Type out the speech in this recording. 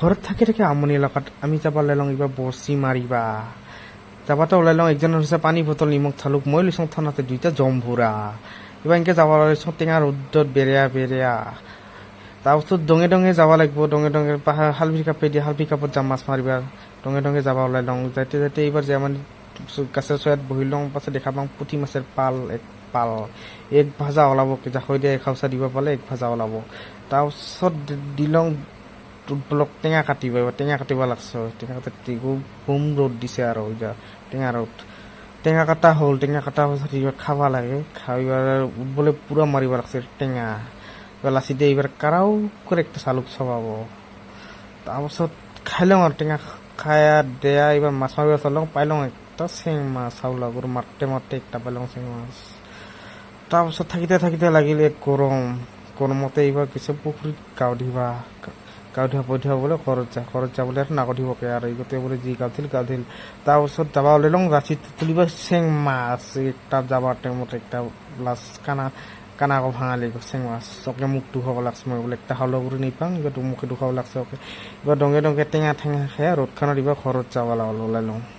ঘৰত থাকি থাকি আমনি লগাত আমি যাব ওলাই লওঁ এইবাৰ বৰচি মাৰিবা যাবাতো ওলাই লওঁ একজনৰ হৈছে পানী বটল নিমখ থালুক মই লৈছোঁ থানাতে দুইটা জম্ভুৰা এইবাৰ এনেকৈ যাব লৈছোঁ টেঙা ৰ'দত বেৰেয়া বেৰেয়া তাৰপিছত ডঙে ডঙে যাব লাগিব ডঙে ডঙে হালভি কাপে দিয়ে হালভি কাপত যাম মাছ মাৰিবা ডঙে ডঙে যাব ওলাই লওঁ যাতে যাতে এইবাৰ যে আমাৰ গাছেৰ চয়াত বহি লওঁ পাছত দেখা পাওঁ পুঠি মাছেৰ পাল এক ভাজা ওলাব জাকৈ দিয়ে এখাউচা দিব পালে এক ভাজা ওলাব তাৰপিছত দি লওঁ ব্লক টেঙা কাটিব লাগছে টেঙা কাটি বুম ৰ'দ দিছে আৰু এতিয়া টেঙা কাটা হ'ল টেঙা কাটা পাছত এইবাৰ খাব লাগে এইবাৰ বোলে পুৰা মাৰিব লাগছে টেঙা এবাৰ লাচি দিয়ে এবাৰ কাৰাও কৰে একটা চালুক চবাব তাৰপাছত খাই লওঁ আৰু টেঙা খাই দেয়া এবাৰ মাছ মাৰিব চালং পাই লওঁ একটা চেং মাছ চাউলা গৰু মাৰতে মাৰতে একটা পাইলং চেং মাছ তাৰপাছত থাকিতে লাগিলে গৰমতে এইবাৰ কিছু পুখুৰীত গাও ধুৱা পঠিয়াব বোলে ঘৰত যাবলৈ আৰু নাগধিবকে আৰু এইগতে বোলে যি গাও দিল তাৰপাছত যাবা ওলাই লওঁ ৰাতি তুলিব চেং মাছ একটা যাবার টাইমত একটা লাচ কানা আকৌ ভাঙালি চেং মাছ চকে মুখ দুখাব লাগছে মই বোলে একটা হাওলা কৰি নিপাং এবাৰ মুখে দুখাব লাগছে ওকে এবাৰ ডঙে টেঙা খাই ৰ'দখনত এবাৰ ঘৰত যাব ওলাই লওঁ